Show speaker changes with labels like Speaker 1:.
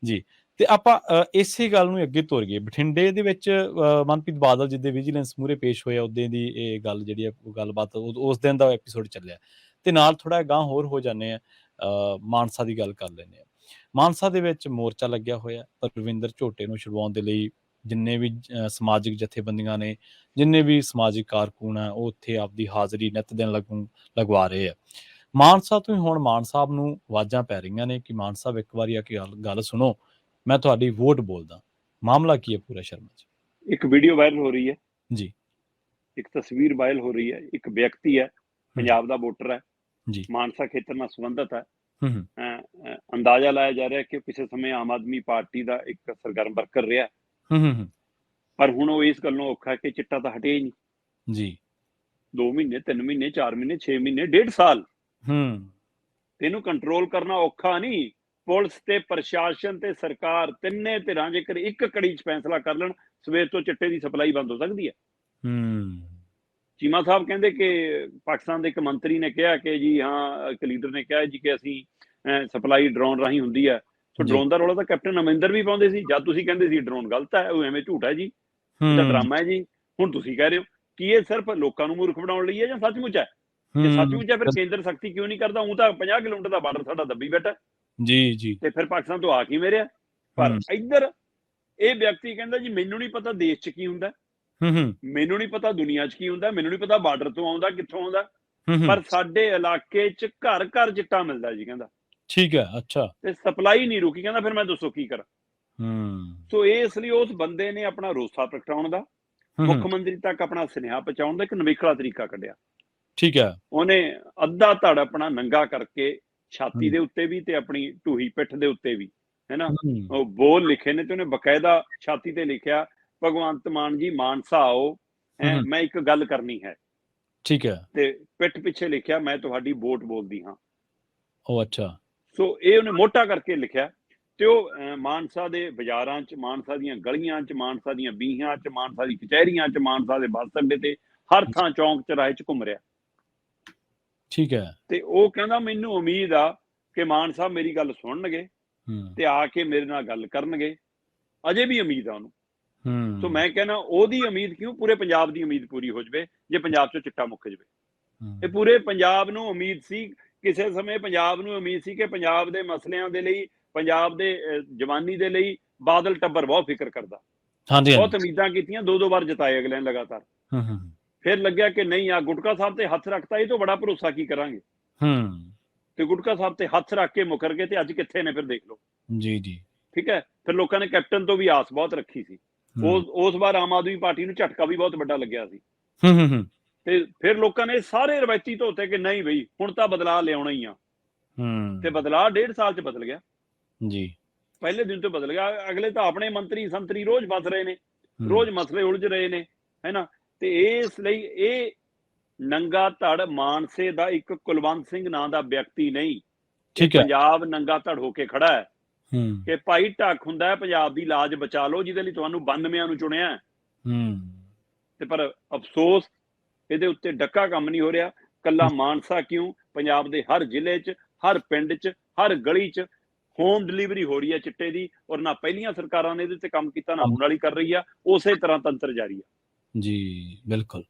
Speaker 1: ਜੀ। ਤੇ ਆਪਾਂ ਇਸੇ ਗੱਲ ਨੂੰ ਅੱਗੇ ਤੋਰੀਏ। ਬਠਿੰਡੇ ਦੇ ਵਿੱਚ ਮਨਪ੍ਰੀਤ ਬਾਦਲ ਜਿੱਦੇ ਵਿਜੀਲੈਂਸ ਮੂਹਰੇ ਪੇਸ਼ ਹੋਏ ਉਦੋਂ ਦੀ ਇਹ ਗੱਲ ਜਿਹੜੀ ਆ ਗੱਲਬਾਤ ਉਸ ਦਿਨ ਦਾ ਐਪੀਸੋਡ ਚੱਲਿਆ। ਤੇ ਨਾਲ ਥੋੜ੍ਹਾ ਅਗਾਂਹ ਹੋਰ ਹੋ ਜਾਂਦੇ ਆ, ਮਾਨਸਾ ਦੀ ਗੱਲ ਕਰ ਲੈਂਦੇ ਹਾਂ। ਮਾਨਸਾ ਦੇ ਵਿੱਚ ਮੋਰਚਾ ਲੱਗਿਆ ਹੋਇਆ ਰਵਿੰਦਰ ਝੋਟੇ ਨੂੰ ਛੁਡਵਾਉਣ ਦੇ ਲਈ। ਜਿੰਨੇ ਵੀ ਸਮਾਜਿਕ ਜਥੇਬੰਦੀਆਂ ਨੇ, ਜਿੰਨੇ ਵੀ ਸਮਾਜਿਕ ਕਾਰਕੁਨ ਆ, ਉਹ ਉੱਥੇ ਆਪਦੀ ਹਾਜ਼ਰੀ ਨਿੱਤ ਦਿਨ ਲਗਵਾ ਰਹੇ ਆ। ਮਾਨ ਸਾਹਿਬ ਤੋਂ ਹੀ ਹੁਣ ਮਾਨ ਸਾਹਿਬ ਨੂੰ ਆਵਾਜ਼ਾਂ ਪੈ ਰਹੀਆਂ ਨੇ ਕਿ ਮਾਨ ਸਾਹਿਬ ਇੱਕ ਵਾਰੀ ਆ ਕੇ ਗੱਲ ਸੁਣੋ, ਮੈਂ ਤੁਹਾਡੀ ਵੋਟ ਬੋਲਦਾ। ਮਾਮਲਾ ਕੀ ਹੈ ਪੂਰਾ ਸ਼ਰਮਾ ਜੀ?
Speaker 2: ਇੱਕ ਵੀਡੀਓ ਵਾਇਰਲ ਹੋ ਰਹੀ ਹੈ
Speaker 1: ਜੀ,
Speaker 2: ਇੱਕ ਤਸਵੀਰ ਵਾਇਰਲ ਹੋ ਰਹੀ ਹੈ। ਇੱਕ ਵਿਅਕਤੀ ਹੈ, ਪੰਜਾਬ ਦਾ ਵੋਟਰ ਹੈ
Speaker 1: ਜੀ,
Speaker 2: ਮਾਨਸਾ ਖੇਤਰ ਨਾਲ ਸੰਬੰਧਿਤ ਹੈ।
Speaker 1: ਹੂੰ,
Speaker 2: ਅੰਦਾਜ਼ਾ ਲਾਇਆ ਜਾ ਰਿਹਾ ਕਿ ਕਿਸੇ ਸਮੇਂ ਆਮ ਆਦਮੀ ਪਾਰਟੀ ਦਾ ਇੱਕ ਸਰਗਰਮ ਵਰਕਰ ਰਿਹਾ,
Speaker 1: ਹੂੰ,
Speaker 2: ਪਰ ਹੁਣ ਉਹ ਇਸ ਗੱਲੋਂ ਔਖਾ ਕਿ ਚਿੱਟਾ ਤਾਂ ਹਟਿਆ ਹੀ ਨਹੀਂ।
Speaker 1: ਜੀ,
Speaker 2: 2 ਮਹੀਨੇ 3 ਮਹੀਨੇ 4 ਮਹੀਨੇ 6 ਮਹੀਨੇ 1.5 ਸਾਲ ਇਹਨੂੰ ਕੰਟਰੋਲ ਕਰਨਾ ਔਖਾ ਨਹੀਂ। ਪੁਲਿਸ ਤੇ ਪ੍ਰਸ਼ਾਸਨ ਤੇ ਸਰਕਾਰ ਤਿੰਨੇ ਧਿਰਾਂ ਜੇਕਰ ਇੱਕ ਕੜੀ 'ਚ ਫੈਸਲਾ ਕਰ ਲੈਣ, ਸਵੇਰ ਤੋਂ ਚਿੱਟੇ ਦੀ ਸਪਲਾਈ ਬੰਦ ਹੋ ਸਕਦੀ ਹੈ। ਚੀਮਾ ਸਾਹਿਬ ਕਹਿੰਦੇ ਕਿ ਪਾਕਿਸਤਾਨ ਦੇ ਇੱਕ ਮੰਤਰੀ ਨੇ ਕਿਹਾ ਕਿ ਜੀ ਹਾਂ, ਇੱਕ ਲੀਡਰ ਨੇ ਕਿਹਾ ਜੀ ਕਿ ਅਸੀਂ ਸਪਲਾਈ ਡਰੋਨ ਰਾਹੀਂ ਹੁੰਦੀ ਹੈ। ਸੋ ਡਰੋਨ ਦਾ ਰੌਲਾ ਤਾਂ ਕੈਪਟਨ ਅਮਰਿੰਦਰ ਵੀ ਪਾਉਂਦੇ ਸੀ ਜਦ ਤੁਸੀਂ ਕਹਿੰਦੇ ਸੀ ਡਰੋਨ ਗਲਤ ਹੈ, ਉਹ ਐਵੇਂ ਝੂਠ ਹੈ ਜੀ, ਇਹ ਤਾਂ ਡਰਾਮਾ ਹੈ ਜੀ। ਹੁਣ ਤੁਸੀਂ ਕਹਿ ਰਹੇ ਹੋ ਕਿ ਇਹ ਸਿਰਫ ਲੋਕਾਂ ਨੂੰ ਮੂਰਖ ਬਣਾਉਣ ਲਈ ਹੈ ਜਾਂ ਸੱਚਮੁੱਚ ਹੈ? ਜੇ ਸੱਚਮੁੱਚ ਹੈ ਫਿਰ ਕੇਂਦਰ ਸਖਤੀ ਕਿਉਂ ਨਹੀਂ ਕਰਦਾ? ਉਹ ਤਾਂ 50 ਕਿਲੋਮੀਟਰ ਦਾ ਬਾਰਡਰ ਸਾਡਾ ਦੱਬੀ ਬੈਠਾ
Speaker 1: ਜੀ, ਜੀ,
Speaker 2: ਤੇ ਫਿਰ ਪਾਕਿਸਤਾਨ ਤੋਂ ਆ ਕੀ ਮੇਰਿਆ। ਪਰ ਇੱਧਰ ਇਹ ਵਿਅਕਤੀ ਕਹਿੰਦਾ ਜੀ ਮੈਨੂੰ ਨਹੀਂ ਪਤਾ ਦੇਸ਼ 'ਚ ਕੀ ਹੁੰਦਾ, ਮੈਨੂੰ ਨਹੀਂ ਪਤਾ ਦੁਨੀਆ 'ਚ ਕੀ ਹੁੰਦਾ, ਮੈਨੂੰ ਨਹੀਂ ਪਤਾ ਬਾਰਡਰ ਤੋਂ ਆਉਂਦਾ ਕਿੱਥੋਂ ਆਉਂਦਾ, ਪਰ ਸਾਡੇ ਇਲਾਕੇ 'ਚ ਘਰ ਘਰ ਚਿੱਟਾ ਮਿਲਦਾ ਜੀ। ਕਹਿੰਦਾ
Speaker 1: ਠੀਕ ਹੈ, ਅੱਛਾ, ਤੇ
Speaker 2: ਸਪਲਾਈ ਨਹੀਂ ਰੁਕੀ। ਕਹਿੰਦਾ ਫਿਰ ਮੈਂ ਦੱਸੋ ਕੀ ਕਰਾਂ। ਸੋ ਇਸ ਲਈ ਉਸ ਬੰਦੇ ਨੇ ਆਪਣਾ ਰੋਸਾ ਪ੍ਰਗਟਾਉਣ ਦਾ, ਮੁੱਖ ਮੰਤਰੀ ਤੱਕ ਆਪਣਾ ਸੁਨੇਹਾ ਪਹੁੰਚਾਉਣ ਦਾ ਇੱਕ ਨਵੇਕਲਾ ਤਰੀਕਾ ਕੱਢਿਆ।
Speaker 1: ਠੀਕ ਹੈ,
Speaker 2: ਉਹਨੇ ਅੱਧਾ ਧੜ ਆਪਣਾ ਨੰਗਾ ਕਰਕੇ ਛਾਤੀ ਦੇ ਉੱਤੇ ਵੀ ਤੇ ਆਪਣੀ ਢੂਹੀ ਪਿੱਠ ਦੇ ਉੱਤੇ ਵੀ, ਹੈ ਨਾ, ਉਹ ਬੋਲ ਲਿਖੇ ਨੇ ਤੇ ਉਹਨੇ ਬਕਾਇਦਾ ਛਾਤੀ ਤੇ ਲਿਖਿਆ, ਭਗਵੰਤ ਮਾਨ ਜੀ ਮਾਨਸਾ ਆਓ, ਮੈਂ ਇੱਕ ਗੱਲ ਕਰਨੀ ਹੈ।
Speaker 1: ਠੀਕ ਹੈ, ਤੇ
Speaker 2: ਪਿੱਠ ਪਿੱਛੇ ਲਿਖਿਆ ਮੈਂ ਤੁਹਾਡੀ ਵੋਟ ਬੋਲਦੀ ਹਾਂ।
Speaker 1: ਉਹ ਅੱਛਾ।
Speaker 2: ਸੋ ਇਹ ਉਹਨੇ ਮੋਟਾ ਕਰਕੇ ਲਿਖਿਆ ਤੇ ਉਹ ਮਾਨਸਾ ਦੇ ਬਾਜ਼ਾਰਾਂ 'ਚ, ਮਾਨਸਾ ਦੀਆਂ ਗਲੀਆਂ 'ਚ, ਮਾਨਸਾ ਦੀਆਂ ਬੀਹਾਂ 'ਚ, ਮਾਨਸਾ ਦੀ ਕਚਹਿਰੀਆਂ 'ਚ, ਮਾਨਸਾ ਦੇ ਬੱਸ ਅੱਡੇ ਤੇ, ਹਰ ਥਾਂ ਚੌਂਕ ਚੌਰਾਹੇ 'ਚ ਘੁੰਮ ਰਿਹਾ।
Speaker 1: ਠੀਕ ਹੈ, ਤੇ
Speaker 2: ਉਹ ਕਹਿੰਦਾ ਮੈਨੂੰ ਉਮੀਦ ਆ ਕਿ ਮਾਨ ਸਾਹਿਬ ਮੇਰੀ ਗੱਲ ਸੁਣਨਗੇ ਤੇ ਆ ਕੇ ਮੇਰੇ ਨਾਲ ਗੱਲ ਕਰਨਗੇ। ਅਜੇ ਵੀ ਉਮੀਦ ਆ ਉਹਨੂੰ। ਸੋ ਮੈਂ ਕਹਿੰਦਾ ਉਹਦੀ ਉਮੀਦ ਕਿਉਂ, ਪੂਰੇ ਪੰਜਾਬ ਦੀ ਉਮੀਦ ਪੂਰੀ ਹੋ ਜਾਵੇ ਜੇ ਪੰਜਾਬ 'ਚੋਂ ਚਿੱਟਾ ਮੁੱਕ ਜਾਵੇ। ਇਹ ਪੂਰੇ ਪੰਜਾਬ ਨੂੰ ਉਮੀਦ ਸੀ, ਕਿਸੇ ਸਮੇਂ ਪੰਜਾਬ ਨੂੰ ਉਮੀਦ ਸੀ ਕਿ ਪੰਜਾਬ ਦੇ ਮਸਲਿਆਂ ਦੇ ਲਈ, ਪੰਜਾਬ ਦੇ ਜਵਾਨੀ ਦੇ ਲਈ ਬਾਦਲ ਟੱਬਰ ਬਹੁਤ ਫਿਕਰ ਕਰਦਾ। ਬਹੁਤ ਉਮੀਦਾਂ ਕੀਤੀਆਂ, 2-2 ਵਾਰ ਜਿਤਾਏ ਅਗਲੇ ਨੇ ਲਗਾਤਾਰ। ਫਿਰ ਲੱਗਿਆ ਕਿ ਨਹੀਂ, ਆ ਗੁਟਕਾ ਸਾਹਿਬ ਤੇ ਹੱਥ ਰੱਖਤਾ, ਇਹ ਤੋਂ ਬੜਾ ਭਰੋਸਾ ਕੀ ਕਰਾਂਗੇ। ਤੇ ਗੁਟਕਾ ਸਾਹਿਬ ਤੇ ਹੱਥ ਰੱਖ ਕੇ ਮੁਕਰ ਗਏ ਤੇ ਅੱਜ ਕਿੱਥੇ ਨੇ ਫਿਰ ਦੇਖ ਲਓ।
Speaker 1: ਜੀ, ਜੀ,
Speaker 2: ਠੀਕ ਹੈ। ਫਿਰ ਲੋਕਾਂ ਨੇ ਕੈਪਟਨ ਤੋਂ ਵੀ ਆਸ ਬਹੁਤ ਰੱਖੀ ਸੀ। ਉਸ ਵਾਰ ਆਮ ਆਦਮੀ ਪਾਰਟੀ ਨੂੰ ਝਟਕਾ ਵੀ ਬਹੁਤ ਵੱਡਾ ਲੱਗਿਆ ਸੀ। ਤੇ ਫਿਰ ਲੋਕਾਂ ਨੇ ਸਾਰੇ ਰਵਾਇਤੀ ਧੋਤੇ ਕਿ ਨਹੀਂ ਬਈ ਹੁਣ ਤਾਂ ਬਦਲਾਅ ਲਿਆਉਣਾ ਹੀ ਆ। ਤੇ ਬਦਲਾਅ 1.5 ਸਾਲ 'ਚ ਬਦਲ ਗਿਆ ਜੀ। ਪਹਿਲੇ ਦਿਨ ਤੋਂ ਬਦਲ ਗਿਆ। ਅਗਲੇ ਤਾਂ ਆਪਣੇ ਮੰਤਰੀ ਸੰਤਰੀ ਰੋਜ਼ ਫਸ ਰਹੇ ਨੇ, ਰੋਜ਼ ਮਸਲੇ ਉਲਝ ਰਹੇ ਨੇ, ਹੈ ਨਾ। ਤੇ ਇਸ ਲਈ ਇਹ ਨੰਗਾ ਧੜ ਮਾਨਸੇ ਦਾ ਇੱਕ ਕੁਲਵੰਤ ਸਿੰਘ ਨਾਂ ਦਾ ਵਿਅਕਤੀ ਨਹੀਂ, ਪੰਜਾਬ ਨੰਗਾ ਧੜ ਹੋ ਕੇ ਖੜਾ ਹੈ ਕਿ ਭਾਈ ਢੱਕ ਹੁੰਦਾ ਹੈ, ਪੰਜਾਬ ਦੀ ਲਾਜ ਬਚਾ ਲਓ ਜਿਹਦੇ ਲਈ ਤੁਹਾਨੂੰ 92 ਨੂੰ ਚੁਣਿਆ। ਤੇ ਪਰ ਅਫਸੋਸ ਇਹਦੇ ਉੱਤੇ ਡੱਕਾ ਕੰਮ ਨਹੀਂ ਹੋ ਰਿਹਾ। ਕੱਲਾ ਮਾਨਸਾ ਕਿਉਂ, ਪੰਜਾਬ ਦੇ ਹਰ ਜ਼ਿਲ੍ਹੇ 'ਚ, ਹਰ ਪਿੰਡ 'ਚ, ਹਰ ਗਲੀ 'ਚ ਹੋਮ ਡਿਲੀਵਰੀ ਹੋ ਰਹੀ ਹੈ ਚਿੱਟੇ ਦੀ। ਔਰ ਨਾ ਪਹਿਲੀਆਂ ਸਰਕਾਰਾਂ ਨੇ ਇਹਦੇ ਤੇ ਕੰਮ ਕੀਤਾ, ਨਾ ਹੁਣ ਵਾਲੀ ਕਰ ਰਹੀ ਆ। ਉਸੇ ਤਰ੍ਹਾਂ ਤੰਤਰ ਜਾਰੀ ਆ।
Speaker 1: ਜੀ, ਬਿਲਕੁਲ।